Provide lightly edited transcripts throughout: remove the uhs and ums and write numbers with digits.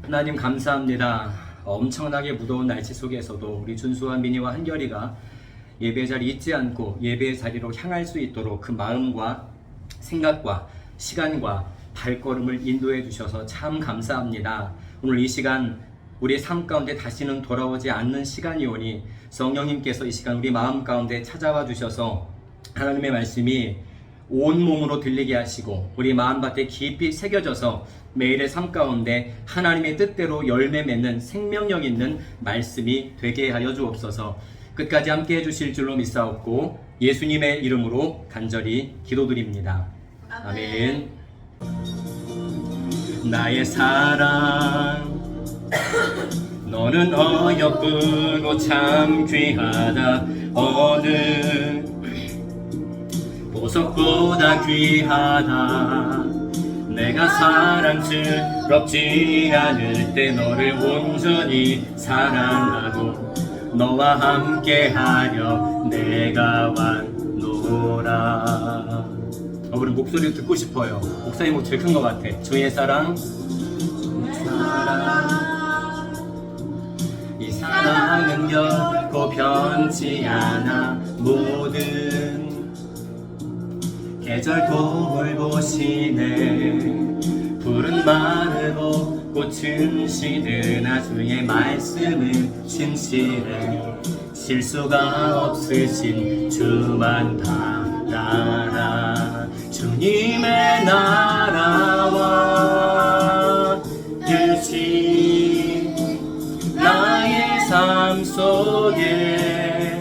하나님 감사합니다. 엄청나게 무더운 날씨 속에서도 우리 준수와 민희와 한결이가 예배 자리 잊지 않고 예배의 자리로 향할 수 있도록 그 마음과 생각과 시간과 발걸음을 인도해 주셔서 참 감사합니다. 오늘 이 시간 우리의 삶 가운데 다시는 돌아오지 않는 시간이오니 성령님께서 이 시간 우리 마음 가운데 찾아와 주셔서 하나님의 말씀이 온몸으로 들리게 하시고 우리 마음밭에 깊이 새겨져서 매일의 삶 가운데 하나님의 뜻대로 열매 맺는 생명력 있는 말씀이 되게 하여 주옵소서. 끝까지 함께 해주실 줄로 믿사옵고 예수님의 이름으로 간절히 기도드립니다. 아멘. 나의 사랑 너는 어여쁘고 참 귀하다. 어느 보석보다 귀하다. 내가 사랑스럽지 않을 때 너를 온전히 사랑하고 너와 함께하려 내가 왔노라. 우리 목소리 듣고 싶어요. 목사님 목소리 큰 것 같아. 주의 사랑, 이 사랑은 결코 변치 않아. 모든 계절 돌보시네. 푸른 마르고 꽃은 시드나 주의 말씀은 진실해. 실수가 없으신 주만 바라라. 주님의 나라와 뜻이 나의 삶 속에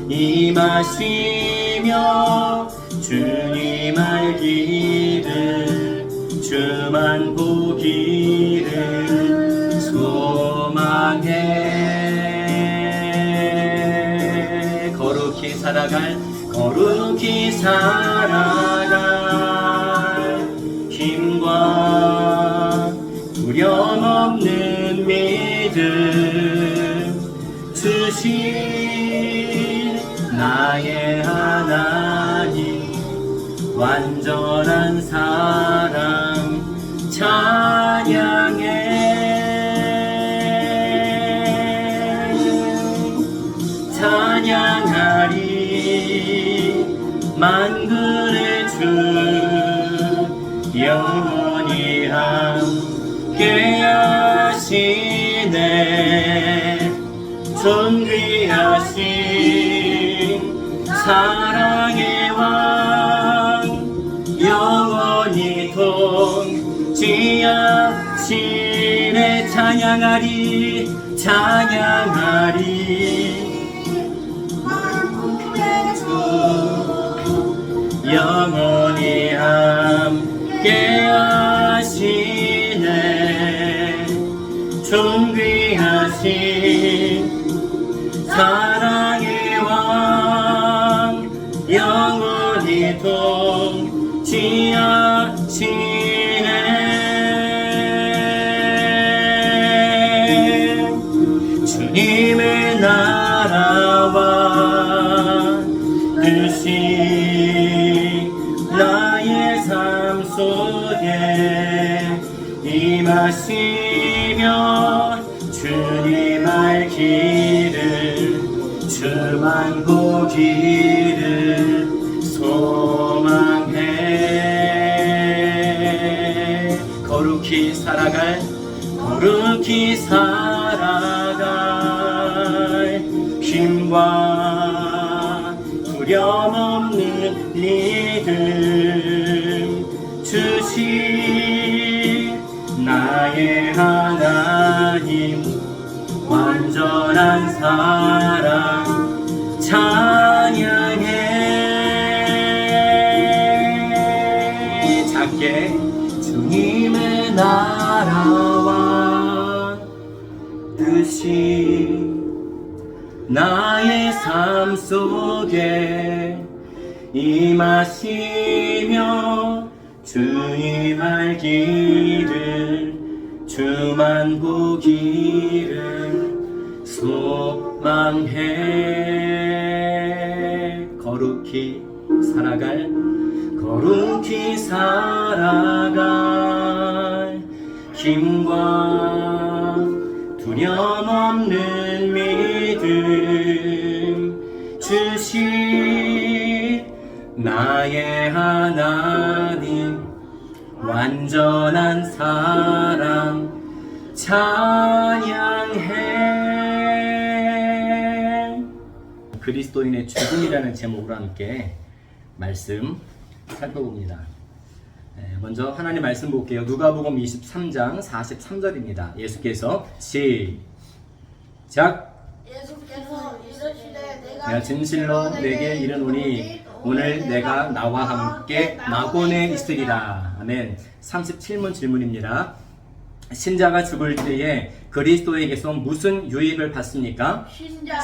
임하시며 주님 알기를 주만 보기를 소망해. 거룩히 살아갈 힘과 두려움 없는 믿음 주신 나의 하나님 완전한 사랑 찬양해. 찬양하리 만군의 주 영원히 함께 하시네. 존귀하신 사랑의 왕 영원히 통치하시네. 찬양하리 영원히 함께 하시네. 존귀하신 사랑의 왕 영원히 통치하시네. 주님의 나라와 뜻이 나의 삶 속에 임하시며 주님 알기를 주만 보기를 소망해. 거룩히 살아갈 힘과 두려움 없는 믿음 주신 나의 하나님 완전한 사랑 찬양해. 작게 주님의 나라와 뜻이 나의 삶 속에 임하시며 주님 알기를 주만 보기를 소망해. 거룩히 살아갈 힘과 하나님 완전한 사랑 찬양해. 그리스도인의 죽음이라는 제목으로 함께 말씀 살펴봅니다. 먼저 하나님 말씀 볼게요. 누가복음 23장 43절입니다. 예수께서 시작. 예수께서 이르시되 내가 진실로 내게 이르노니 오늘 내가 나와 함께 낙원에 있으리라. 아멘. 37문 질문입니다. 신자가 죽을 때에 그리스도에게서 무슨 유익을 받습니까?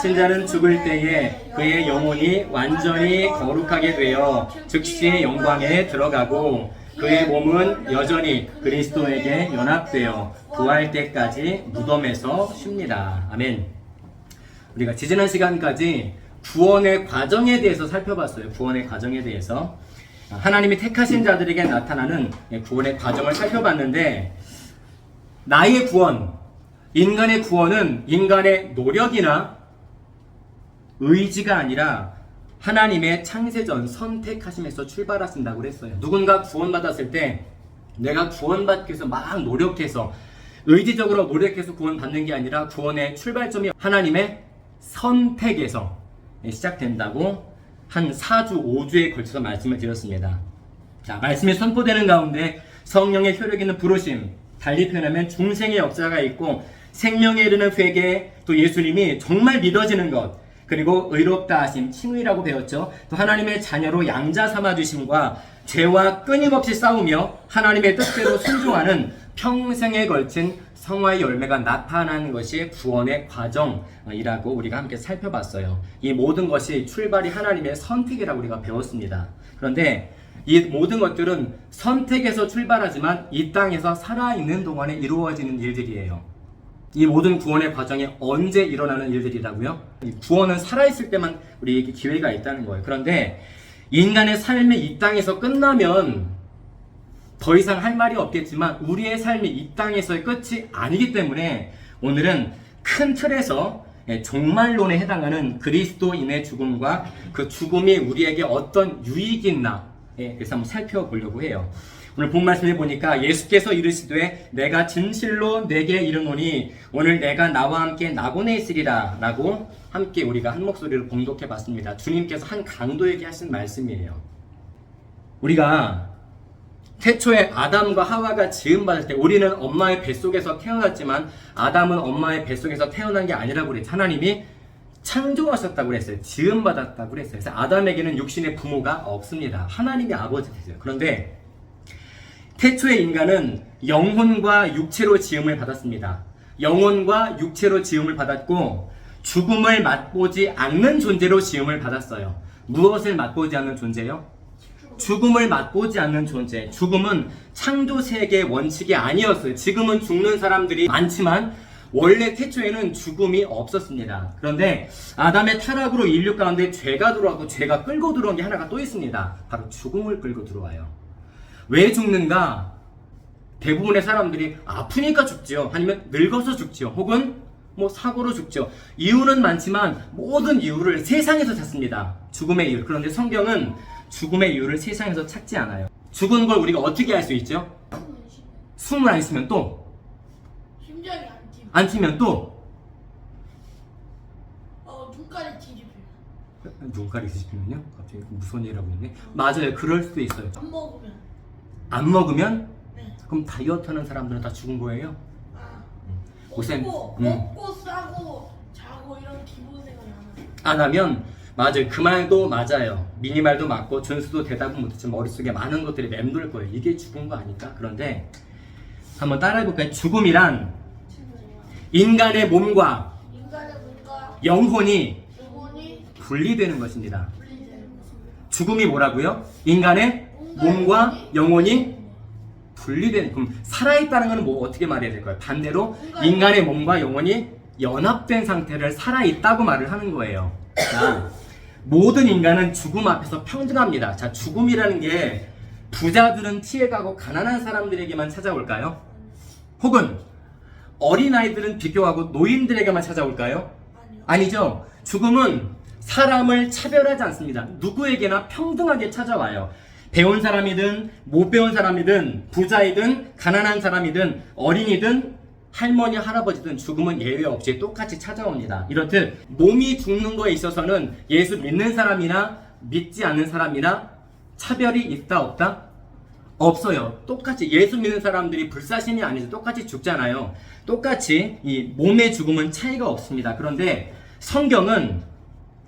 신자는 죽을 때에 그의 영혼이 완전히 거룩하게 되어 즉시 영광에 들어가고 그의 몸은 여전히 그리스도에게 연합되어 부활 때까지 무덤에서 쉽니다. 아멘. 우리가 지지난 시간까지 구원의 과정에 대해서 살펴봤어요. 구원의 과정에 대해서 하나님이 택하신 자들에게 나타나는 구원의 과정을 살펴봤는데, 나의 구원, 인간의 구원은 인간의 노력이나 의지가 아니라 하나님의 창세전 선택하심에서 출발하신다고 그랬어요. 누군가 구원받았을 때 내가 구원받기 위해서 막 노력해서 의지적으로 노력해서 구원받는 게 아니라 구원의 출발점이 하나님의 선택에서 시작된다고 한 4주, 5주에 걸쳐서 말씀을 드렸습니다. 자, 말씀이 선포되는 가운데 성령의 효력 있는 부르심, 달리 표현하면 중생의 역사가 있고 생명에 이르는 회개, 또 예수님이 정말 믿어지는 것, 그리고 의롭다 하심, 칭의라고 배웠죠. 또 하나님의 자녀로 양자 삼아주심과 죄와 끊임없이 싸우며 하나님의 뜻대로 순종하는 평생에 걸친 성화의 열매가 나타나는 것이 구원의 과정이라고 우리가 함께 살펴봤어요. 이 모든 것이 출발이 하나님의 선택이라고 우리가 배웠습니다. 그런데 이 모든 것들은 선택에서 출발하지만 이 땅에서 살아있는 동안에 이루어지는 일들이에요. 이 모든 구원의 과정이 언제 일어나는 일들이라고요? 구원은 살아있을 때만 우리에게 기회가 있다는 거예요. 그런데 인간의 삶이 이 땅에서 끝나면 더 이상 할 말이 없겠지만 우리의 삶이 이 땅에서의 끝이 아니기 때문에 오늘은 큰 틀에서 종말론에 해당하는 그리스도인의 죽음과 그 죽음이 우리에게 어떤 유익이 있나, 그래서 한번 살펴보려고 해요. 오늘 본 말씀을 보니까 예수께서 이르시되 내가 진실로 내게 이르노니 오늘 내가 나와 함께 낙원에 있으리라 라고 함께 우리가 한 목소리로 봉독해 봤습니다. 주님께서 한 강도에게 하신 말씀이에요. 우리가 태초에 아담과 하와가 지음받을 때 우리는 엄마의 뱃속에서 태어났지만 아담은 엄마의 뱃속에서 태어난 게 아니라고 그랬죠. 하나님이 창조하셨다고 그랬어요. 지음받았다고 그랬어요. 그래서 아담에게는 육신의 부모가 없습니다. 하나님이 아버지 되세요. 그런데 태초의 인간은 영혼과 육체로 지음을 받았습니다. 영혼과 육체로 지음을 받았고 죽음을 맛보지 않는 존재로 지음을 받았어요. 무엇을 맛보지 않는 존재요? 죽음을 맛보지 않는 존재. 죽음은 창조 세계의 원칙이 아니었어요. 지금은 죽는 사람들이 많지만 원래 태초에는 죽음이 없었습니다. 그런데 아담의 타락으로 인류 가운데 죄가 들어왔고 죄가 끌고 들어온 게 하나가 또 있습니다. 바로 죽음을 끌고 들어와요. 왜 죽는가? 대부분의 사람들이 아프니까 죽지요. 아니면 늙어서 죽지요. 혹은 사고로 죽죠. 이유는 많지만 모든 이유를 세상에서 찾습니다. 죽음의 이유. 그런데 성경은 죽음의 이유를 세상에서 찾지 않아요. 죽은 걸 우리가 어떻게 알 수 있죠? 숨을 안 쉬면 또 심장이 안 튀면 또 눈깔이 뒤집혀. 눈깔이 뒤집히면요? 갑자기 무서운 얘기라고 했네. 맞아요. 그럴 수도 있어요. 안 먹으면? 네. 그럼 다이어트 하는 사람들은 다 죽은 거예요? 먹고 싸고 자고 이런 기본 생활이 안 하면 맞아요. 그 말도 맞아요. 미니 말도 맞고 준수도 대답은 못했지만 머릿속에 많은 것들이 맴돌 거예요. 이게 죽은 거 아닐까? 그런데 한번 따라해볼까요? 죽음이란 인간의 몸과 영혼이 분리되는 것입니다. 죽음이 뭐라고요? 인간의 몸과 영혼이 분리되는. 그럼 살아있다는 것은 어떻게 말해야 될까요? 반대로 인간의 몸과 영혼이 연합된 상태를 살아있다고 말을 하는 거예요. 자, 모든 인간은 죽음 앞에서 평등합니다. 자, 죽음이라는 게 부자들은 피해가고 가난한 사람들에게만 찾아올까요? 혹은 어린아이들은 비교하고 노인들에게만 찾아올까요? 아니죠. 죽음은 사람을 차별하지 않습니다. 누구에게나 평등하게 찾아와요. 배운 사람이든 못 배운 사람이든 부자이든 가난한 사람이든 어린이든 할머니 할아버지든 죽음은 예외 없이 똑같이 찾아옵니다. 이렇듯 몸이 죽는 거에 있어서는 예수 믿는 사람이나 믿지 않는 사람이나 차별이 있다 없다? 없어요. 똑같이 예수 믿는 사람들이 불사신이 아니죠. 똑같이 죽잖아요. 똑같이 이 몸의 죽음은 차이가 없습니다. 그런데 성경은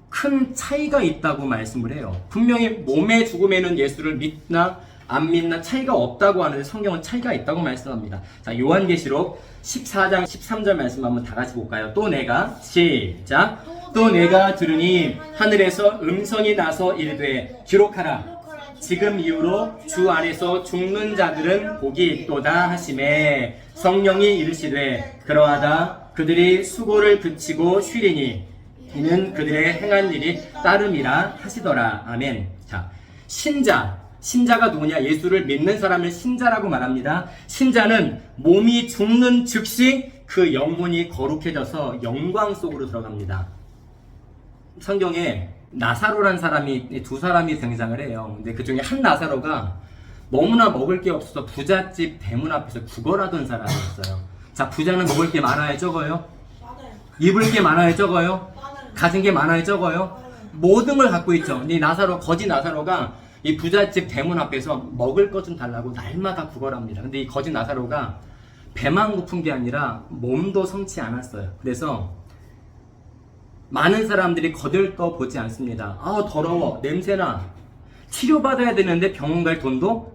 큰 차이가 있다고 말씀을 해요. 분명히 몸의 죽음에는 예수를 믿나 안 믿나 차이가 없다고 하는데 성경은 차이가 있다고 말씀합니다. 자, 요한계시록 14장 13절 말씀 한번 다 같이 볼까요? 또 내가 시작. 또 내가 들으니 하늘에서 음성이 나서 이르되 기록하라. 지금 이후로 주 안에서 죽는 자들은 복이 있도다 하시매 성령이 이르시되 그러하다 그들이 수고를 그치고 쉬리니 이는 그들의 행한 일이 따름이라 하시더라. 아멘. 자, 신자가 누구냐? 예수를 믿는 사람을 신자라고 말합니다. 신자는 몸이 죽는 즉시 그 영혼이 거룩해져서 영광 속으로 들어갑니다. 성경에 나사로란 사람이 두 사람이 등장을 해요. 근데 그 중에 한 나사로가 너무나 먹을 게 없어서 부잣집 대문 앞에서 구걸하던 사람이었어요. 자, 부자는 먹을 게 많아요, 적어요? 많아요. 입을 게 많아요, 적어요? 많아요. 가진 게 많아요, 적어요? 많아요. 모든 걸 갖고 있죠. 근데 거지 나사로가 이 부잣집 대문 앞에서 먹을 것 좀 달라고 날마다 구걸합니다. 근데 이 거지 나사로가 배만 고픈 게 아니라 몸도 성치 않았어요. 그래서 많은 사람들이 거들떠 보지 않습니다. 아, 더러워, 냄새나. 치료받아야 되는데 병원 갈 돈도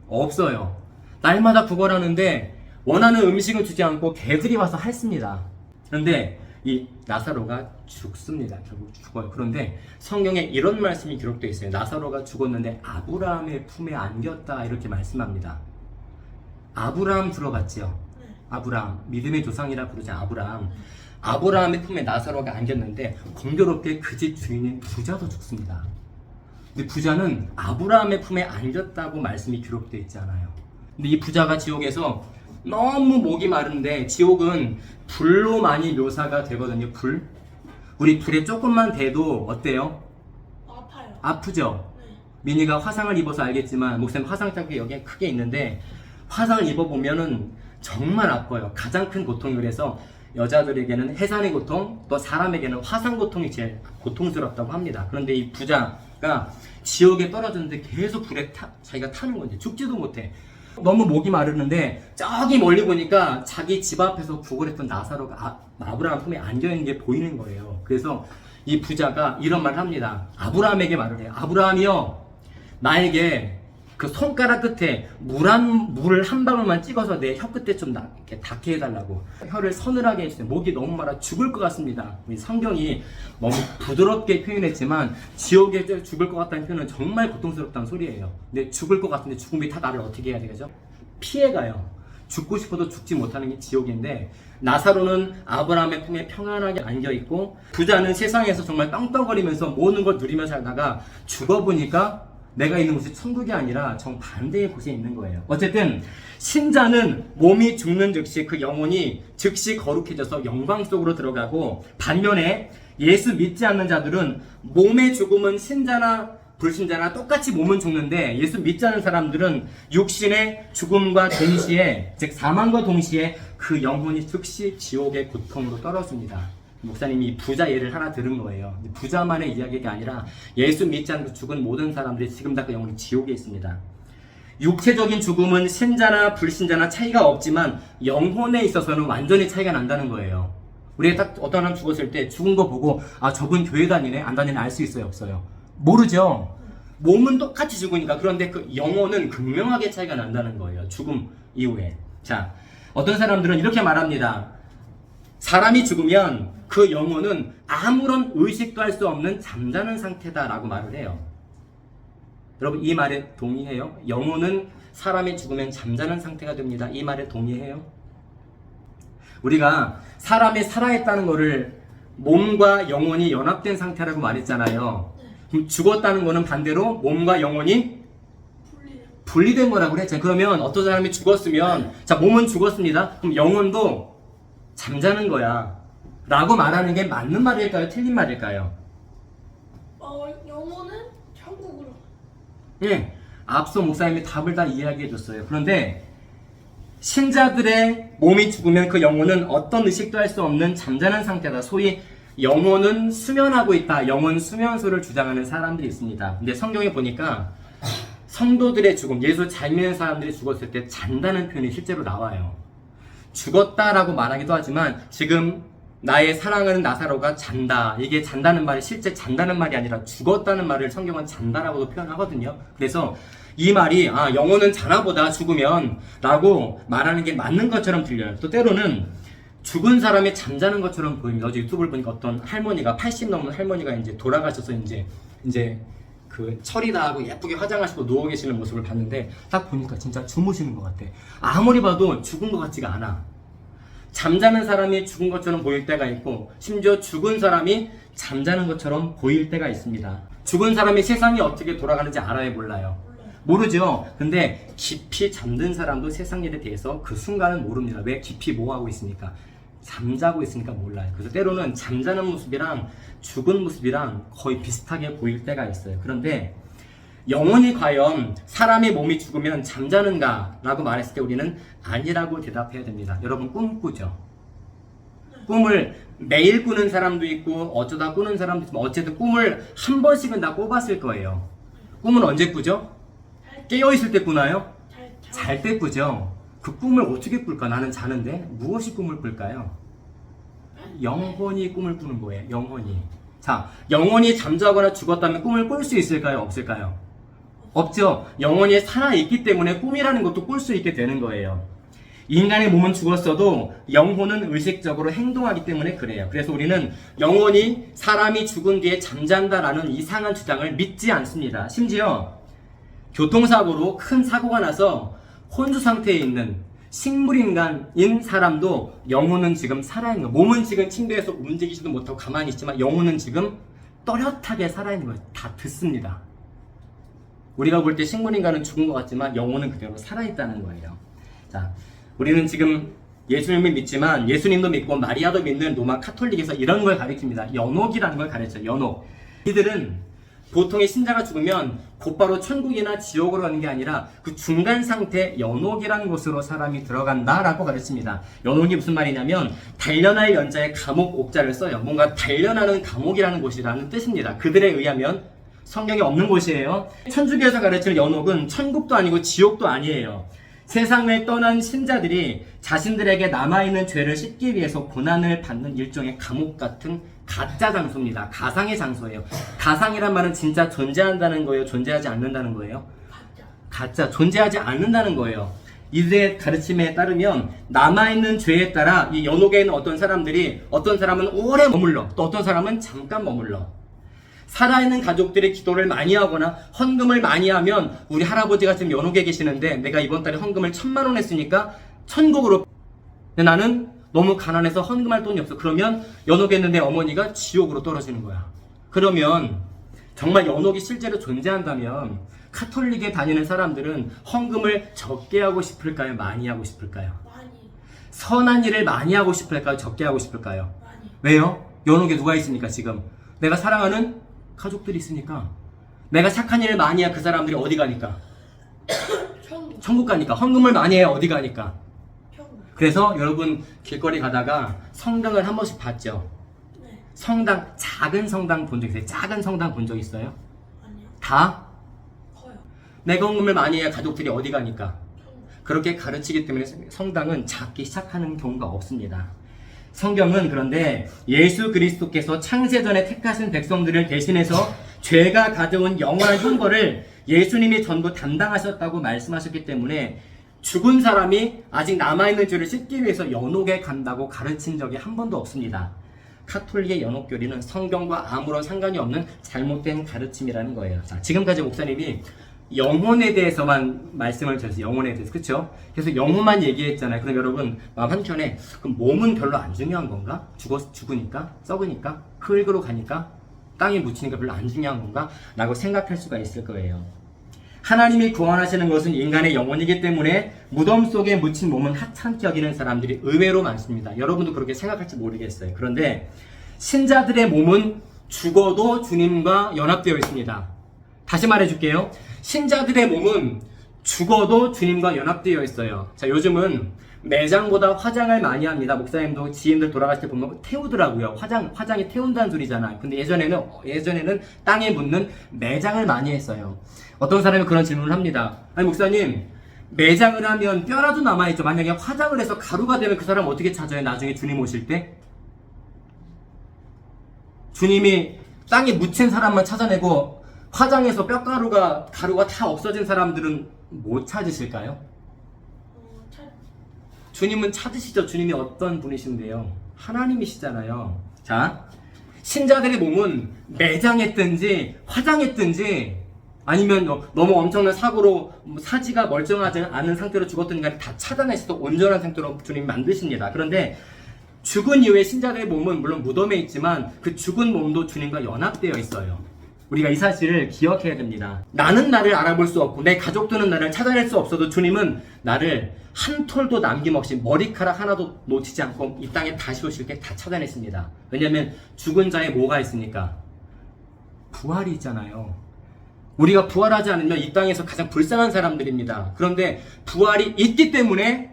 없어요. 날마다 구걸하는데 원하는 음식을 주지 않고 개들이 와서 핥습니다. 그런데 이 나사로가 죽습니다. 결국 죽어요. 그런데 성경에 이런 말씀이 기록되어 있어요. 나사로가 죽었는데 아브라함의 품에 안겼다 이렇게 말씀합니다. 아브라함 들어봤지요? 아브라함, 믿음의 조상이라 부르지 아브라함. 아브라함의 품에 나사로가 안겼는데 공교롭게 그 집 주인인 부자도 죽습니다. 근데 부자는 아브라함의 품에 안겼다고 말씀이 기록되어 있지 않아요. 근데 이 부자가 지옥에서 너무 목이 마른데 지옥은 불로 많이 묘사가 되거든요. 불. 우리 불에 조금만 대도 어때요? 아파요. 아프죠? 네. 미니가 화상을 입어서 알겠지만 목사님 화상 자국이 여기에 크게 있는데 화상을 입어보면은 정말 아파요. 가장 큰 고통이 그래서 여자들에게는 해산의 고통, 또 사람에게는 화상 고통이 제일 고통스럽다고 합니다. 그런데 이 부자가 지옥에 떨어졌는데 계속 불에 자기가 타는 건지 죽지도 못해. 너무 목이 마르는데 저기 멀리 보니까 자기 집 앞에서 구걸했던 나사로가 아브라함 품에 안겨있는 게 보이는 거예요. 그래서 이 부자가 이런 말을 합니다. 아브라함에게 말을 해요. 아브라함이요, 나에게 그 손가락 끝에 물을 한 방울만 찍어서 내 혀 끝에 좀 이렇게 닿게 해달라고. 혀를 서늘하게 해주세요. 목이 너무 말라 죽을 것 같습니다. 우리 성경이 너무 부드럽게 표현했지만 지옥에 죽을 것 같다는 표현은 정말 고통스럽다는 소리예요. 근데 죽을 것 같은데 죽음이 다 나를 어떻게 해야 되겠죠? 피해가요. 죽고 싶어도 죽지 못하는 게 지옥인데 나사로는 아브라함의 품에 평안하게 안겨있고 부자는 세상에서 정말 떵떵거리면서 모든 걸 누리며 살다가 죽어보니까 내가 있는 곳이 천국이 아니라 정반대의 곳에 있는 거예요. 어쨌든 신자는 몸이 죽는 즉시 그 영혼이 즉시 거룩해져서 영광 속으로 들어가고, 반면에 예수 믿지 않는 자들은 몸의 죽음은 신자나 불신자나 똑같이 몸은 죽는데 예수 믿지 않는 사람들은 육신의 죽음과 동시에, 즉 사망과 동시에 그 영혼이 즉시 지옥의 고통으로 떨어집니다. 목사님이 부자 예를 하나 들은 거예요. 부자만의 이야기가 아니라 예수 믿지 않고 죽은 모든 사람들이 지금 다 그 영혼이 지옥에 있습니다. 육체적인 죽음은 신자나 불신자나 차이가 없지만 영혼에 있어서는 완전히 차이가 난다는 거예요. 우리가 딱 어떤 사람 죽었을 때 죽은 거 보고 저분 교회 다니네 안 다니네 알 수 있어요, 없어요? 모르죠. 몸은 똑같이 죽으니까. 그런데 그 영혼은 극명하게 차이가 난다는 거예요, 죽음 이후에. 자, 어떤 사람들은 이렇게 말합니다. 사람이 죽으면 그 영혼은 아무런 의식도 할 수 없는 잠자는 상태다라고 말을 해요. 여러분, 이 말에 동의해요? 영혼은 사람이 죽으면 잠자는 상태가 됩니다. 이 말에 동의해요? 우리가 사람이 살아있다는 것을 몸과 영혼이 연합된 상태라고 말했잖아요. 그럼 죽었다는 것은 반대로 몸과 영혼이 분리된 거라고 그랬잖아요. 그러면 어떤 사람이 죽었으면, 자, 몸은 죽었습니다. 그럼 영혼도 잠자는 거야 라고 말하는 게 맞는 말일까요? 틀린 말일까요? 영혼은 천국으로. 예, 앞서 목사님이 답을 다 이야기해 줬어요. 그런데 신자들의 몸이 죽으면 그 영혼은 어떤 의식도 할 수 없는 잠자는 상태다. 소위 영혼은 수면하고 있다. 영혼 수면소를 주장하는 사람들이 있습니다. 근데 성경에 보니까 성도들의 죽음, 예수 잘 믿는 사람들이 죽었을 때 잔다는 표현이 실제로 나와요. 죽었다라고 말하기도 하지만 지금 나의 사랑하는 나사로가 잔다. 이게 잔다는 말이 실제 잔다는 말이 아니라 죽었다는 말을 성경은 잔다라고도 표현하거든요. 그래서 이 말이 영혼은 자나보다 죽으면 라고 말하는 게 맞는 것처럼 들려요. 또 때로는 죽은 사람이 잠자는 것처럼 보입니다. 어제 유튜브를 보니까 어떤 할머니가 80 넘은 할머니가 이제 돌아가셔서 이제 그 처리 다 하고 예쁘게 화장하시고 누워 계시는 모습을 봤는데 딱 보니까 진짜 주무시는 것 같아. 아무리 봐도 죽은 것 같지가 않아. 잠자는 사람이 죽은 것처럼 보일 때가 있고 심지어 죽은 사람이 잠자는 것처럼 보일 때가 있습니다. 죽은 사람이 세상이 어떻게 돌아가는지 알아요, 몰라요? 모르죠. 근데 깊이 잠든 사람도 세상 일에 대해서 그 순간은 모릅니다. 왜? 깊이 뭐 하고 있으니까? 잠자고 있으니까 몰라요. 그래서 때로는 잠자는 모습이랑 죽은 모습이랑 거의 비슷하게 보일 때가 있어요. 그런데 영혼이 과연 사람의 몸이 죽으면 잠자는가? 라고 말했을 때 우리는 아니라고 대답해야 됩니다. 여러분 꿈 꾸죠? 꿈을 매일 꾸는 사람도 있고 어쩌다 꾸는 사람도 있지만 어쨌든 꿈을 한 번씩은 다 꿔봤을 거예요. 꿈은 언제 꾸죠? 깨어있을 때 꾸나요? 잘 때 꾸죠? 그 꿈을 어떻게 꿀까? 나는 자는데 무엇이 꿈을 꿀까요? 영혼이 꿈을 꾸는 거예요. 영혼이. 자, 영혼이 잠자거나 죽었다면 꿈을 꿀 수 있을까요? 없을까요? 없죠. 영혼이 살아있기 때문에 꿈이라는 것도 꿀 수 있게 되는 거예요. 인간의 몸은 죽었어도 영혼은 의식적으로 행동하기 때문에 그래요. 그래서 우리는 영혼이 사람이 죽은 뒤에 잠잔다라는 이상한 주장을 믿지 않습니다. 심지어 교통사고로 큰 사고가 나서 혼수 상태에 있는 식물인간인 사람도 영혼은 지금 살아있는 거예요. 몸은 지금 침대에서 움직이지도 못하고 가만히 있지만 영혼은 지금 또렷하게 살아있는 거예요. 다 듣습니다. 우리가 볼 때 식물인간은 죽은 것 같지만 영혼은 그대로 살아있다는 거예요. 자, 우리는 지금 예수님을 믿지만 예수님도 믿고 마리아도 믿는 로마 카톨릭에서 이런 걸 가르칩니다. 연옥이라는 걸 가르쳐요. 연옥. 이들은 보통의 신자가 죽으면 곧바로 천국이나 지옥으로 가는 게 아니라 그 중간 상태 연옥이라는 곳으로 사람이 들어간다라고 가르칩니다. 연옥이 무슨 말이냐면 단련할 연자에 감옥 옥자를 써요. 뭔가 단련하는 감옥이라는 곳이라는 뜻입니다. 그들에 의하면 성경에 없는 곳이에요. 천주교에서 가르치는 연옥은 천국도 아니고 지옥도 아니에요. 세상을 떠난 신자들이 자신들에게 남아있는 죄를 씻기 위해서 고난을 받는 일종의 감옥 같은 가짜 장소입니다. 가상의 장소예요. 가상이란 말은 진짜 존재한다는 거예요? 존재하지 않는다는 거예요? 가짜. 존재하지 않는다는 거예요. 이들의 가르침에 따르면 남아있는 죄에 따라 이 연옥에 있는 어떤 사람은 오래 머물러, 또 어떤 사람은 잠깐 머물러. 살아있는 가족들이 기도를 많이 하거나 헌금을 많이 하면 우리 할아버지가 지금 연옥에 계시는데 내가 이번 달에 헌금을 1,000만 원 했으니까 천국으로. 근데 나는 너무 가난해서 헌금할 돈이 없어. 그러면 연옥에 있는 내 어머니가 지옥으로 떨어지는 거야. 그러면 정말 연옥이 실제로 존재한다면 카톨릭에 다니는 사람들은 헌금을 적게 하고 싶을까요? 많이 하고 싶을까요? 많이. 선한 일을 많이 하고 싶을까요? 적게 하고 싶을까요? 많이. 왜요? 연옥에 누가 있으니까 지금. 내가 사랑하는 가족들이 있으니까. 내가 착한 일을 많이 해야 그 사람들이 어디 가니까? 천국 가니까. 헌금을 많이 해야 어디 가니까? 그래서 여러분 길거리 가다가 성당을 한 번씩 봤죠? 네. 성당, 작은 성당 본 적 있어요? 작은 성당 본 적 있어요? 아니요. 다? 커요. 내가 헌금을 많이 해야 가족들이 어디 가니까? 천국. 그렇게 가르치기 때문에 성당은 작기 시작하는 경우가 없습니다. 성경은 그런데 예수 그리스도께서 창세전에 택하신 백성들을 대신해서 죄가 가져온 영원한 형벌을 예수님이 전부 담당하셨다고 말씀하셨기 때문에 죽은 사람이 아직 남아있는 죄를 씻기 위해서 연옥에 간다고 가르친 적이 한 번도 없습니다. 카톨릭의 연옥교리는 성경과 아무런 상관이 없는 잘못된 가르침이라는 거예요. 자, 지금까지 목사님이 영혼에 대해서만 말씀을 드렸어요. 영혼에 대해서. 그쵸? 그래서 영혼만 얘기했잖아요. 그럼 여러분 마음 한켠에 그럼 몸은 별로 안 중요한 건가? 죽으니까? 썩으니까? 흙으로 가니까? 땅에 묻히니까 별로 안 중요한 건가? 라고 생각할 수가 있을 거예요. 하나님이 구원하시는 것은 인간의 영혼이기 때문에 무덤 속에 묻힌 몸은 하찮게 여기는 사람들이 의외로 많습니다. 여러분도 그렇게 생각할지 모르겠어요. 그런데 신자들의 몸은 죽어도 주님과 연합되어 있습니다. 다시 말해줄게요. 신자들의 몸은 죽어도 주님과 연합되어 있어요. 자, 요즘은 매장보다 화장을 많이 합니다. 목사님도 지인들 돌아가실 때 보면 태우더라고요. 화장이 태운다는 소리잖아요. 근데 예전에는 땅에 묻는 매장을 많이 했어요. 어떤 사람이 그런 질문을 합니다. 아니, 목사님, 매장을 하면 뼈라도 남아있죠. 만약에 화장을 해서 가루가 되면 그 사람 어떻게 찾아요? 나중에 주님 오실 때? 주님이 땅에 묻힌 사람만 찾아내고 화장해서 가루가 다 없어진 사람들은 못 찾으실까요? 주님은 찾으시죠. 주님이 어떤 분이신데요? 하나님이시잖아요. 자, 신자들의 몸은 매장했든지 화장했든지 아니면 너무 엄청난 사고로 사지가 멀쩡하지 않은 상태로 죽었던 인간을 다 차단해서 온전한 상태로 주님이 만드십니다. 그런데 죽은 이후에 신자들의 몸은 물론 무덤에 있지만 그 죽은 몸도 주님과 연합되어 있어요. 우리가 이 사실을 기억해야 됩니다. 나는 나를 알아볼 수 없고 내 가족들은 나를 찾아낼 수 없어도 주님은 나를 한 톨도 남김없이 머리카락 하나도 놓치지 않고 이 땅에 다시 오실 때 다 찾아냈습니다. 왜냐하면 죽은 자에 뭐가 있으니까? 부활이 있잖아요. 우리가 부활하지 않으면 이 땅에서 가장 불쌍한 사람들입니다. 그런데 부활이 있기 때문에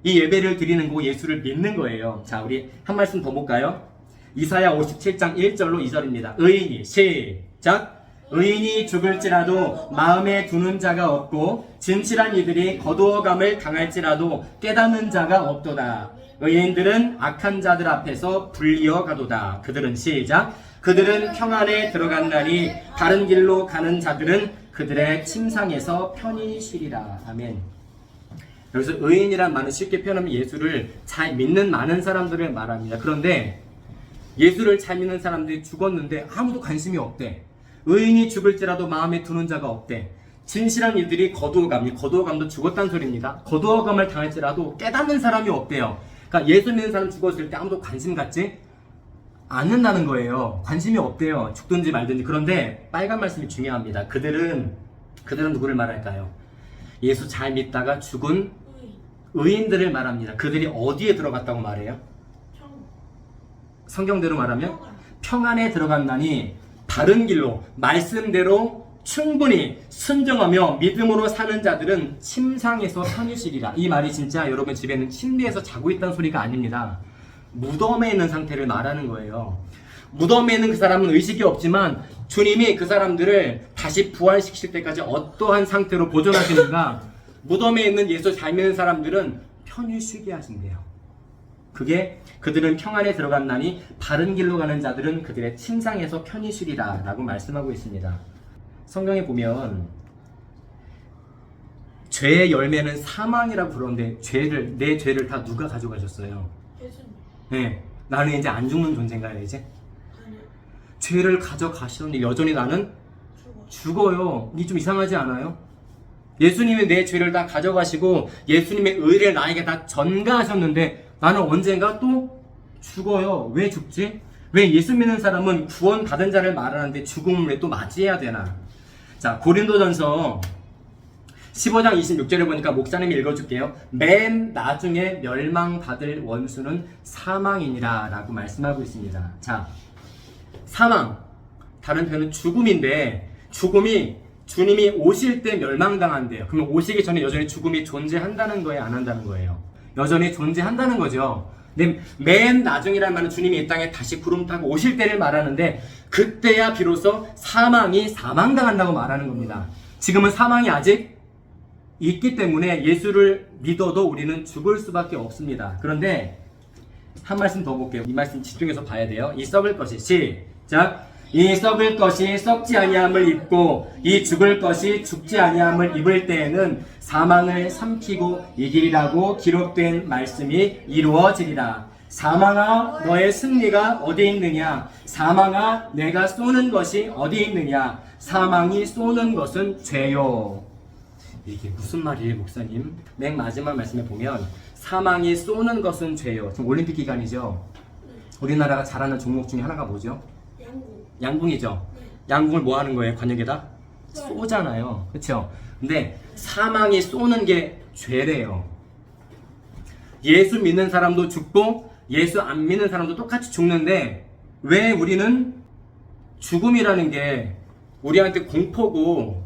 이 예배를 드리는 거고 예수를 믿는 거예요. 자, 우리 한 말씀 더 볼까요? 이사야 57장 1절로 2절입니다. 의인이 시작. 의인이 죽을지라도 마음에 두는 자가 없고 진실한 이들이 거두어감을 당할지라도 깨닫는 자가 없도다. 의인들은 악한 자들 앞에서 불리어 가도다. 그들은 시작. 그들은 평안에 들어간다니 다른 길로 가는 자들은 그들의 침상에서 편히 쉬리라. 아멘. 여기서 의인이란 말은 쉽게 표현하면 예수를 잘 믿는 많은 사람들을 말합니다. 그런데 예수를 잘 믿는 사람들이 죽었는데 아무도 관심이 없대. 의인이 죽을지라도 마음에 두는 자가 없대. 진실한 이들이 거두어감도 죽었다는 소리입니다. 거두어감을 당할지라도 깨닫는 사람이 없대요. 그러니까 예수 믿는 사람 죽었을 때 아무도 관심 갖지 않는다는 거예요. 관심이 없대요. 죽든지 말든지. 그런데 빨간 말씀이 중요합니다. 그들은 누구를 말할까요? 예수 잘 믿다가 죽은 의인들을 말합니다. 그들이 어디에 들어갔다고 말해요? 성경대로 말하면 평안에 들어간다니 바른 길로 말씀대로 충분히 순종하며 믿음으로 사는 자들은 침상에서 편히 쉬리라. 이 말이 진짜 여러분 집에는 침대에서 자고 있다는 소리가 아닙니다. 무덤에 있는 상태를 말하는 거예요. 무덤에 있는 그 사람은 의식이 없지만 주님이 그 사람들을 다시 부활시킬 때까지 어떠한 상태로 보존하시는가? 무덤에 있는 예수 잘 믿는 사람들은 편히 쉬게 하신대요. 그게 그들은 평안에 들어갔나니 바른 길로 가는 자들은 그들의 침상에서 편히 쉬리라 라고 말씀하고 있습니다. 성경에 보면 죄의 열매는 사망이라고 부르는데 내 죄를 다 누가 가져가셨어요? 예수님. 네, 나는 이제 안 죽는 존재인가요 이제? 아니요. 죄를 가져가시는데 여전히 나는 죽어요. 이 좀 이상하지 않아요? 예수님이 내 죄를 다 가져가시고 예수님의 의를 나에게 다 전가하셨는데 나는 언젠가 또 죽어요. 왜 죽지? 왜 예수 믿는 사람은 구원 받은 자를 말하는데 죽음을 왜 또 맞이해야 되나? 자, 고린도전서 15장 26절에 보니까 목사님이 읽어줄게요. 맨 나중에 멸망받을 원수는 사망이니라 라고 말씀하고 있습니다. 자, 사망, 다른 표현은 죽음인데 죽음이 주님이 오실 때 멸망당한대요. 그러면 오시기 전에 여전히 죽음이 존재한다는 거예요? 안 한다는 거예요? 여전히 존재한다는 거죠. 근데 맨 나중이라는 말은 주님이 이 땅에 다시 구름 타고 오실 때를 말하는데 그때야 비로소 사망이 사망당한다고 말하는 겁니다. 지금은 사망이 아직 있기 때문에 예수를 믿어도 우리는 죽을 수밖에 없습니다. 그런데 한 말씀 더 볼게요. 이 말씀 집중해서 봐야 돼요. 이 썩을 것이 시작. 이 썩을 것이 썩지 아니함을 입고 이 죽을 것이 죽지 아니함을 입을 때에는 사망을 삼키고 이기리라고 기록된 말씀이 이루어지리라. 사망아 너의 승리가 어디 있느냐? 사망아 내가 쏘는 것이 어디 있느냐? 사망이 쏘는 것은 죄요. 이게 무슨 말이에요 목사님? 맨 마지막 말씀에 보면 사망이 쏘는 것은 죄요. 지금 올림픽 기간이죠. 우리나라가 잘하는 종목 중에 하나가 뭐죠? 양궁이죠. 양궁을 뭐 하는 거예요? 관역에다 쏘잖아요. 그렇죠? 근데 사망이 쏘는 게 죄래요. 예수 믿는 사람도 죽고 예수 안 믿는 사람도 똑같이 죽는데 왜 우리는 죽음이라는 게 우리한테 공포고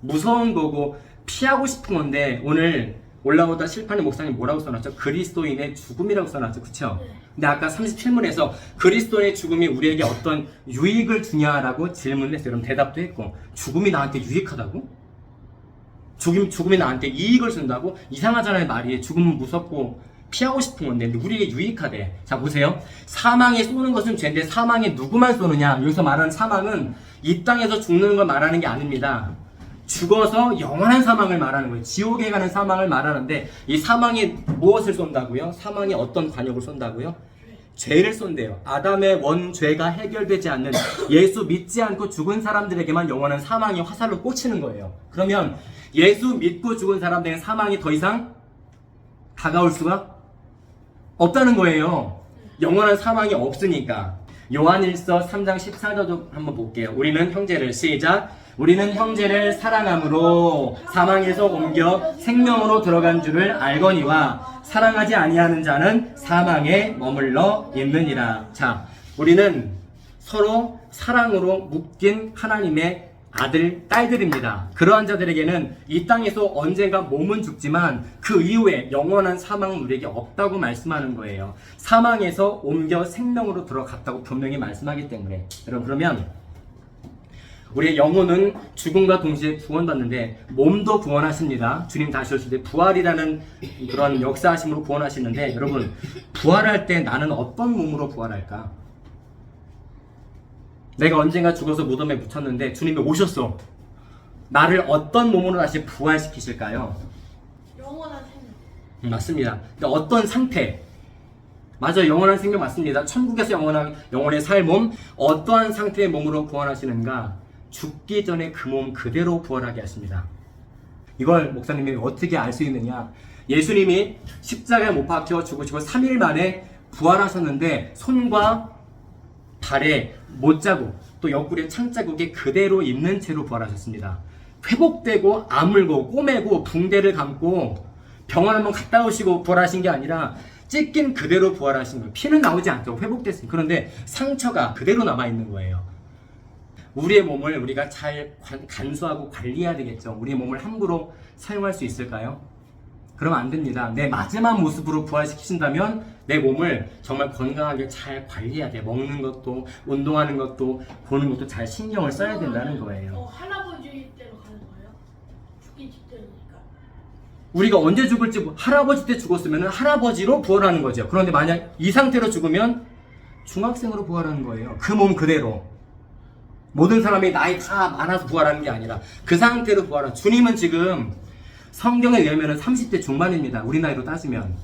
무서운 거고 피하고 싶은 건데 오늘 올라오다 실판의 목사님 뭐라고 써놨죠? 그리스도인의 죽음이라고 써놨죠. 그쵸? 근데 아까 37문에서 그리스도의 죽음이 우리에게 어떤 유익을 주냐라고 질문을 했어요. 그럼 대답도 했고 죽음이 나한테 유익하다고? 죽음이 나한테 이익을 준다고? 이상하잖아요 말이. 죽음은 무섭고 피하고 싶은 건데 우리에게 유익하대. 자 보세요. 사망에 쏘는 것은 죄인데 사망에 누구만 쏘느냐? 여기서 말하는 사망은 이 땅에서 죽는 걸 말하는 게 아닙니다. 죽어서 영원한 사망을 말하는 거예요. 지옥에 가는 사망을 말하는데 이 사망이 무엇을 쏜다고요? 사망이 어떤 관역을 쏜다고요? 죄를 쏜대요. 아담의 원죄가 해결되지 않는 예수 믿지 않고 죽은 사람들에게만 영원한 사망이 화살로 꽂히는 거예요. 그러면 예수 믿고 죽은 사람들에게 사망이 더 이상 다가올 수가 없다는 거예요. 영원한 사망이 없으니까. 요한일서 3장 14절도 한번 볼게요. 우리는 형제를 시작. 우리는 형제를 사랑함으로 사망에서 옮겨 생명으로 들어간 줄을 알거니와 사랑하지 아니하는 자는 사망에 머물러 있느니라. 자, 우리는 서로 사랑으로 묶인 하나님의 아들, 딸들입니다. 그러한 자들에게는 이 땅에서 언젠가 몸은 죽지만 그 이후에 영원한 사망은 우리에게 없다고 말씀하는 거예요. 사망에서 옮겨 생명으로 들어갔다고 분명히 말씀하기 때문에. 여러분, 그러면 우리의 영혼은 죽음과 동시에 구원받는데 몸도 구원하십니다. 주님 다시 오실 때 부활이라는 그런 역사하심으로 구원하시는데 여러분, 부활할 때 나는 어떤 몸으로 부활할까? 내가 언젠가 죽어서 무덤에 묻혔는데 주님이 오셨어. 나를 어떤 몸으로 다시 부활시키실까요? 영원한 생명. 맞습니다. 근데 어떤 상태? 맞아요. 영원한 생명 맞습니다. 천국에서 영원의 삶, 어떠한 상태의 몸으로 구원하시는가? 죽기 전에 그 몸 그대로 부활하게 하십니다. 이걸 목사님이 어떻게 알 수 있느냐? 예수님이 십자가에 못 박혀 죽으시고 3일 만에 부활하셨는데 손과 발에 못자국 또 옆구리에 창자국이 그대로 있는 채로 부활하셨습니다. 회복되고 아물고 꼬매고 붕대를 감고 병원 한번 갔다 오시고 부활하신 게 아니라 찢긴 그대로 부활하신 거예요. 피는 나오지 않죠. 회복됐습니다. 그런데 상처가 그대로 남아있는 거예요. 우리의 몸을 우리가 잘 간수하고 관리해야 되겠죠. 우리의 몸을 함부로 사용할 수 있을까요? 그러면 안 됩니다. 내 마지막 모습으로 부활시키신다면 내 몸을 정말 건강하게 잘 관리해야 돼. 먹는 것도, 운동하는 것도, 보는 것도 잘 신경을 써야 된다는 거예요. 할아버지 때로 가는 거예요? 죽기 직전이니까. 우리가 언제 죽을지, 할아버지 때 죽었으면 할아버지로 부활하는 거죠. 그런데 만약 이 상태로 죽으면 중학생으로 부활하는 거예요. 그 몸 그대로. 모든 사람이 나이 다 많아서 부활하는 게 아니라 그 상태로 부활하는. 주님은 지금 성경에 의하면 30대 중반입니다. 우리 나이로 따지면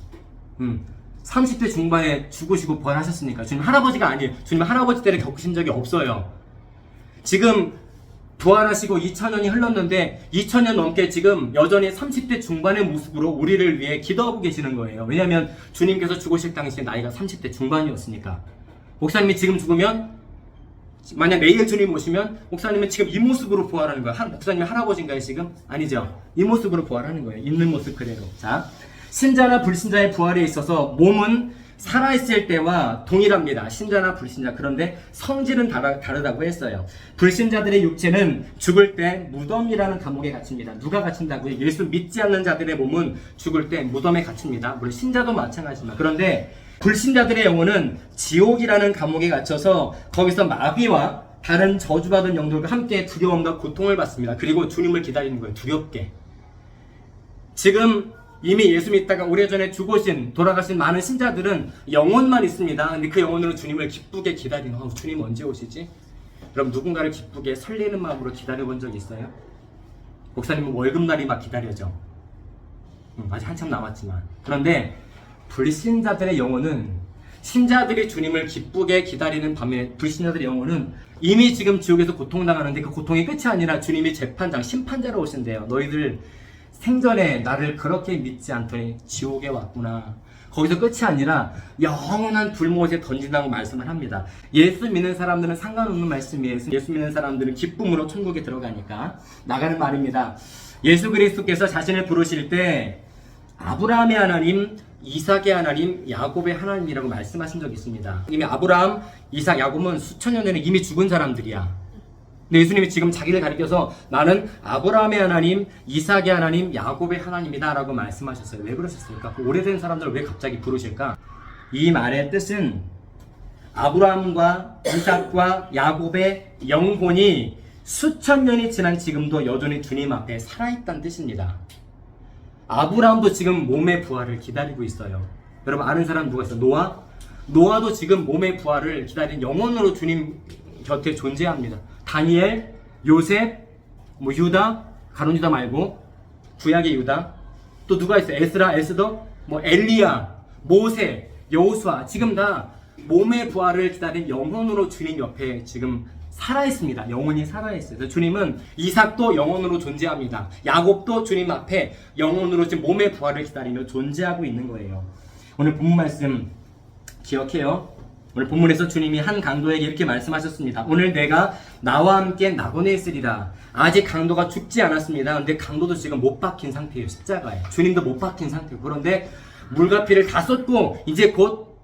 30대 중반에 죽으시고 부활하셨으니까 주님 할아버지가 아니에요. 주님 할아버지 때를 겪으신 적이 없어요. 지금 부활하시고 2000년이 흘렀는데 2000년 넘게 지금 여전히 30대 중반의 모습으로 우리를 위해 기도하고 계시는 거예요. 왜냐하면 주님께서 죽으실 당시에 나이가 30대 중반이었으니까. 목사님이 지금 죽으면, 만약 내일 주님 오시면 목사님은 지금 이 모습으로 부활하는 거예요. 목사님이 할아버지인가요 지금? 아니죠. 이 모습으로 부활하는 거예요. 있는 모습 그대로. 자, 신자나 불신자의 부활에 있어서 몸은 살아있을 때와 동일합니다. 신자나 불신자. 그런데 성질은 다르다고 했어요. 불신자들의 육체는 죽을 때 무덤이라는 감옥에 갇힙니다. 누가 갇힌다고요? 예수 믿지 않는 자들의 몸은 죽을 때 무덤에 갇힙니다. 물론 신자도 마찬가지입니다. 그런데 불신자들의 영혼은 지옥이라는 감옥에 갇혀서 거기서 마귀와 다른 저주받은 영들과 함께 두려움과 고통을 받습니다. 그리고 주님을 기다리는 거예요. 두렵게. 지금 이미 예수 믿다가 오래전에 죽으신, 돌아가신 많은 신자들은 영혼만 있습니다. 근데 그 영혼으로 주님을 기쁘게 기다리는, 주님 언제 오시지? 그럼 누군가를 기쁘게 설레는 마음으로 기다려본 적이 있어요? 목사님은 월급날이 막 기다려져. 아직 한참 남았지만. 그런데 불신자들의 영혼은, 신자들이 주님을 기쁘게 기다리는 반면에 불신자들의 영혼은 이미 지금 지옥에서 고통당하는데 그 고통이 끝이 아니라 주님이 재판장, 심판자로 오신대요. 너희들 생전에 나를 그렇게 믿지 않더니 지옥에 왔구나. 거기서 끝이 아니라 영원한 불못에 던진다고 말씀을 합니다. 예수 믿는 사람들은 상관없는 말씀이에요. 예수 믿는 사람들은 기쁨으로 천국에 들어가니까 나가는 말입니다. 예수 그리스도께서 자신을 부르실 때 아브라함의 하나님, 이삭의 하나님, 야곱의 하나님이라고 말씀하신 적이 있습니다. 이미 아브라함, 이삭, 야곱은 수천 년 전에 이미 죽은 사람들이야. 근데 예수님이 지금 자기를 가리켜서 나는 아브라함의 하나님, 이삭의 하나님, 야곱의 하나님이다 라고 말씀하셨어요. 왜 그러셨을까? 그 오래된 사람들을 왜 갑자기 부르실까? 이 말의 뜻은 아브라함과 이삭과 야곱의 영혼이 수천 년이 지난 지금도 여전히 주님 앞에 살아있다는 뜻입니다. 아브라함도 지금 몸의 부활을 기다리고 있어요. 여러분 아는 사람 누가 있어요? 노아? 노아도 지금 몸의 부활을 기다린 영혼으로 주님 곁에 존재합니다. 다니엘, 요셉, 유다, 가룟 유다 말고 구약의 유다, 또 누가 있어요? 에스라, 에스더, 엘리야, 모세, 여호수아, 지금 다 몸의 부활을 기다린 영혼으로 주님 옆에 지금 살아있습니다. 영혼이 살아있어요. 그래서 주님은 이삭도 영혼으로 존재합니다. 야곱도 주님 앞에 영혼으로 지금 몸의 부활을 기다리며 존재하고 있는 거예요. 오늘 본문 말씀 기억해요. 오늘 본문에서 주님이 한 강도에게 이렇게 말씀하셨습니다. 오늘 내가 나와 함께 낙원에 있으리라. 아직 강도가 죽지 않았습니다. 근데 강도도 지금 못 박힌 상태예요. 십자가에. 주님도 못 박힌 상태예요. 그런데 물과 피를 다 쏟고 이제 곧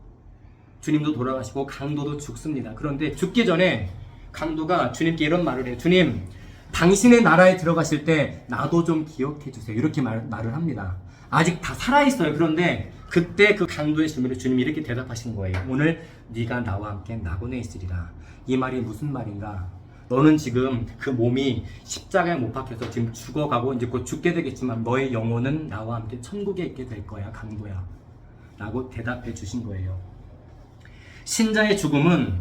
주님도 돌아가시고 강도도 죽습니다. 그런데 죽기 전에 강도가 주님께 이런 말을 해요. 주님, 당신의 나라에 들어가실 때 나도 좀 기억해 주세요. 이렇게 말을 합니다. 아직 다 살아있어요. 그런데 그때 그 강도의 질문에 주님이 이렇게 대답하시는 거예요. 오늘 네가 나와 함께 낙원에 있으리라. 이 말이 무슨 말인가? 너는 지금 그 몸이 십자가에 못 박혀서 지금 죽어가고 이제 곧 죽게 되겠지만 너의 영혼은 나와 함께 천국에 있게 될 거야, 강도야. 라고 대답해 주신 거예요. 신자의 죽음은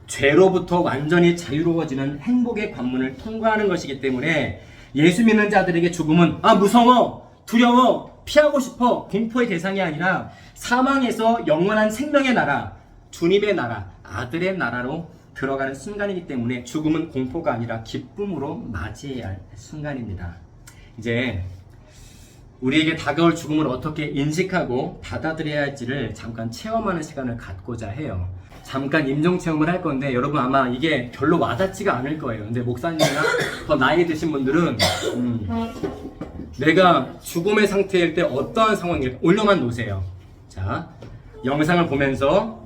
죄로부터 완전히 자유로워지는 행복의 관문을 통과하는 것이기 때문에 예수 믿는 자들에게 죽음은 무서워, 두려워, 피하고 싶어, 공포의 대상이 아니라 사망에서 영원한 생명의 나라, 주님의 나라, 아들의 나라로 들어가는 순간이기 때문에 죽음은 공포가 아니라 기쁨으로 맞이해야 할 순간입니다. 이제 우리에게 다가올 죽음을 어떻게 인식하고 받아들여야 할지를 잠깐 체험하는 시간을 갖고자 해요. 잠깐 임종체험을 할 건데 여러분 아마 이게 별로 와닿지가 않을 거예요. 근데 목사님이나 더 나이 드신 분들은 내가 죽음의 상태일 때 어떠한 상황일까 올려만 놓으세요. 자, 영상을 보면서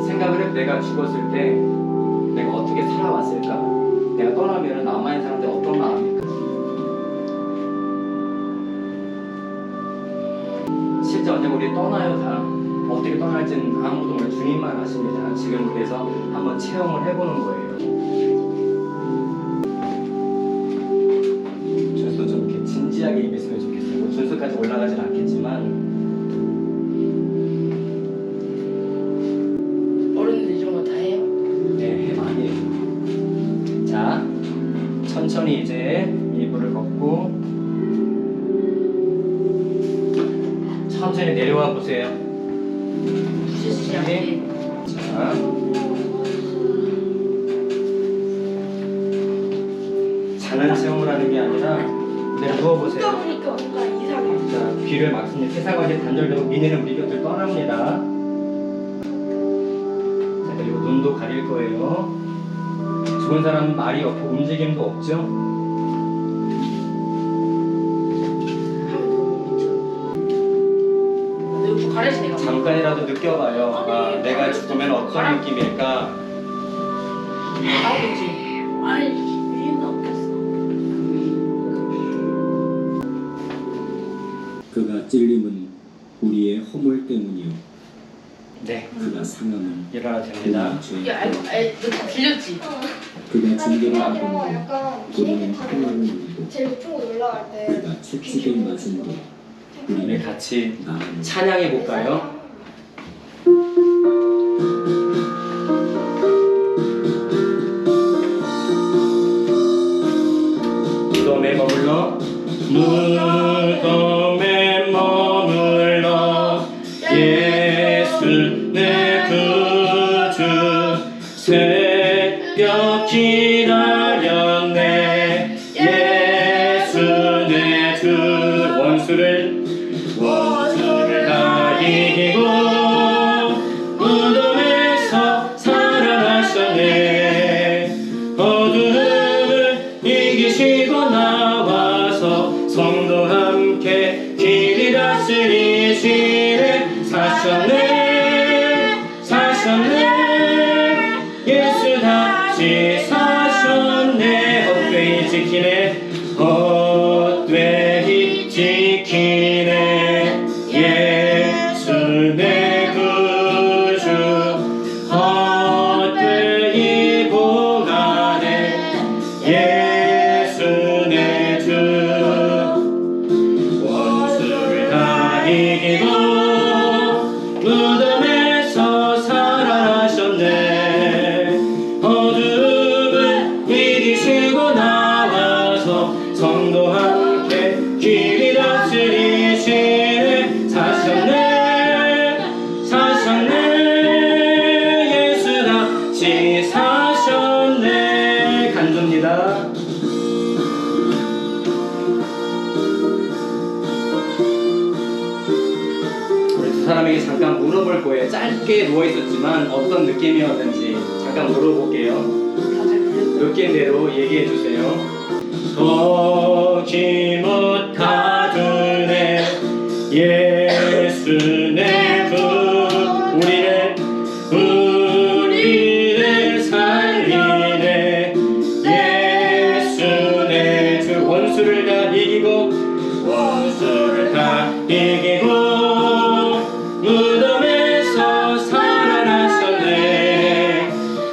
생각을 해. 내가 죽었을 때 내가 어떻게 살아왔을까? 내가 떠나면 남아있는 사람들 어떤 마음일까? 실제 언젠가 우리 떠나요. 다 어떻게 떠날지는 아무도 모르는 주님만 아십니다. 지금 그래서 한번 체험을 해보는 거예요. 준수 좀 이렇게 진지하게 임했으면 좋겠어요. 준수까지 올라가진 않겠지만 어른들 이런 거 다 해요? 네, 많이 해요. 자, 천천히 이제 이불을 걷고 천천히 내려와 보세요. 부시지 않게. 자, 자는 체험을 하는 게 아니라 그냥 누워보세요. 보니까 뭔가 이상해. 자, 귀를 막습니다. 세상과 이제 단절되고 미니는 우리 곁을 떠납니다. 자, 그리고 눈도 가릴 거예요. 죽은 사람은 말이 없고 움직임도 없죠? 잠깐이라도 느껴봐요. 내가 죽으면 어떤 느낌일까? 나오겠지. 아니, 이유가 없겠어. 그가 찔림은 우리의 허물 때문이요 네, 그가 상함은 일어나 됩니다. 우리의 죄 야, 때문이요 너 들렸지? 그가 징계를 아니, 받은 그거 후 약간 우리는 비행기 타고 평안을 누리고 제일 높은 곳 올라갈 때 그가 채찍에 맞은 후 우리 우리는 같이 나음을 찬양해 볼까요? 무덤에 머물러 무덤에 머물러 예수 내 구주 새벽 기다렸네 예수 내 주 원수를 다 이기고 무덤에서 살아나셨네 어둠을 이기시고 나와서 성 성도 함께 길이 다스리시네. 사셨네 사셨네 예수 다시 사셨네. 헛되이 지키네 헛되이 지키네 예수 내 구주 헛되이 보가네 예수 내 주. 원수를 다 이기고 무덤에서 살아나셨네. 어둠을 이기시고 나와서 성도 함께 길이 다스리시네. 사셨네 사셨네 예수 다시 사셨네. 간주입니다. 우리 두 사람에게 잠깐 물어볼 거예요. 짧게 누워있었지만 어떤 느낌이었는지 잠깐 물어볼게요. 느낌대로 얘기해 주세요. 거기 못하드네 예수 내 구. 우리를 살리네 예수 내 주. 원수를 다 이기고 원수를 다 이기고 무덤에서 살아나셨네.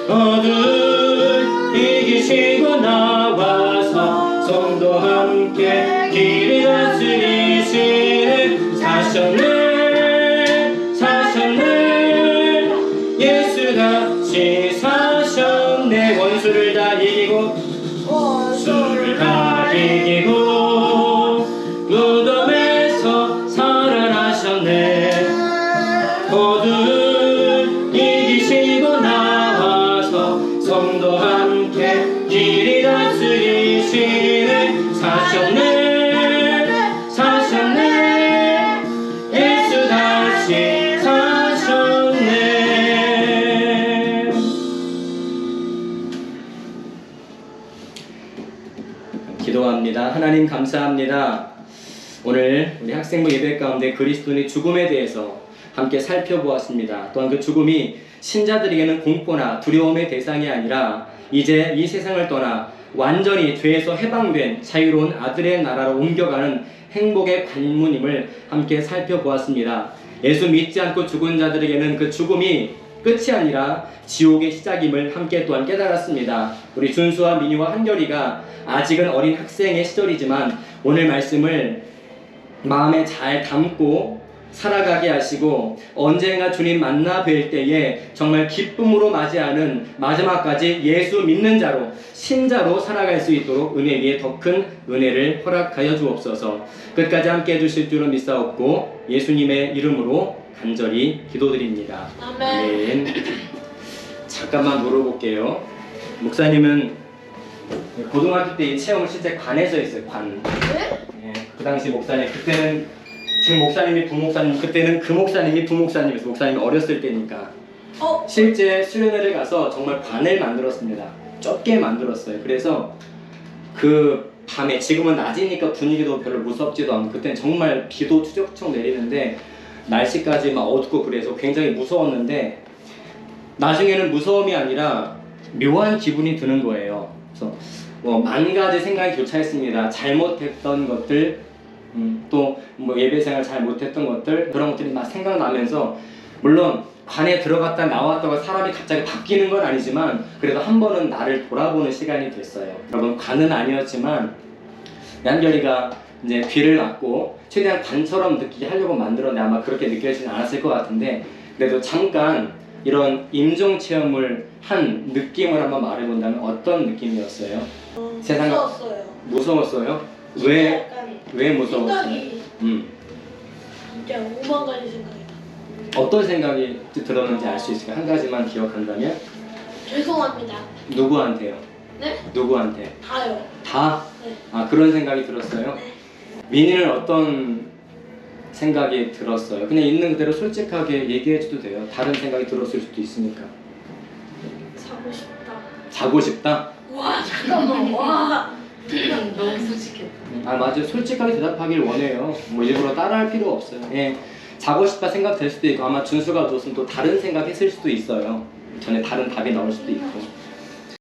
어둠 이기시고 나와서 성도 함께 길이 다스리시네. 사셨네 사셨네 예수 다시 사셨네. 원수를 다 이기고 원수를 다 이기고 무덤에서 살아나셨네. 어둠 이기시고 나와서 성도 함께 길이 다스리시네. 사셨네 사셨네 예수 다시 사셨네. 기도합니다. 하나님 감사합니다. 오늘 우리 학생부 예배 가운데 그리스도인의 죽음에 대해서 함께 살펴보았습니다. 또한 그 죽음이 신자들에게는 공포나 두려움의 대상이 아니라 이제 이 세상을 떠나 완전히 죄에서 해방된 자유로운 아들의 나라로 옮겨가는 행복의 관문임을 함께 살펴보았습니다. 예수 믿지 않고 죽은 자들에게는 그 죽음이 끝이 아니라 지옥의 시작임을 함께 또한 깨달았습니다. 우리 준수와 민희와 한결이가 아직은 어린 학생의 시절이지만 오늘 말씀을 마음에 잘 담고 살아가게 하시고 언젠가 주님 만나 뵐 때에 정말 기쁨으로 맞이하는 마지막까지 예수 믿는 자로 신자로 살아갈 수 있도록 은혜 위에 더 큰 은혜를 허락하여 주옵소서. 끝까지 함께 해주실 줄은 믿사옵고 예수님의 이름으로 간절히 기도드립니다. 아멘. 잠깐만 물어볼게요. 목사님은 고등학교 때 이 체험을 실제 관에서 했어요. 관. 네? 예, 그 당시 목사님 그때는 지금 목사님이 부목사님, 그때는 그 목사님이 부목사님이었어요. 목사님이 어렸을 때니까. 실제 수련회를 가서 정말 관을 만들었습니다. 좁게 만들었어요. 그래서 그 밤에, 지금은 낮이니까 분위기도 별로 무섭지도 않고 그때는 정말 비도 추적추적 내리는데 날씨까지 막 어둡고 그래서 굉장히 무서웠는데 나중에는 무서움이 아니라 묘한 기분이 드는 거예요. 그래서 만 가지 생각이 교차했습니다. 잘못했던 것들, 또 뭐 예배생활 잘 못했던 것들, 그런 것들이 막 생각나면서, 물론 관에 들어갔다 나왔다가 사람이 갑자기 바뀌는 건 아니지만 그래도 한 번은 나를 돌아보는 시간이 됐어요. 여러분, 관은 아니었지만 양결이가 이제 귀를 막고 최대한 관처럼 느끼게 하려고 만들었는데 아마 그렇게 느껴지진 않았을 것 같은데, 그래도 잠깐 이런 임종 체험을 한 느낌을 한번 말해본다면 어떤 느낌이었어요? 무서웠어요. 무서웠어요? 왜 무서웠어요? 생각이 진짜 오만 가지 생각이 나. 어떤 생각이 들었는지 알 수 있을까요? 한 가지만 기억한다면? 죄송합니다. 누구한테요? 네? 누구한테? 다요. 다? 네. 아, 그런 생각이 들었어요? 네. 민희는 어떤 생각이 들었어요? 그냥 있는 그대로 솔직하게 얘기해줘도 돼요. 다른 생각이 들었을 수도 있으니까. 사고 싶다. 자고 싶다? 와, 잠깐만. 와. 너무 솔직했다. 아 맞아요. 솔직하게 대답하길 원해요. 뭐 일부러 따라할 필요 없어요. 예, 자고 싶다 생각 될 수도 있고 아마 준수가 뒀으면 또 다른 생각 했을 수도 있어요. 전에 다른 답이 나올 수도 있고.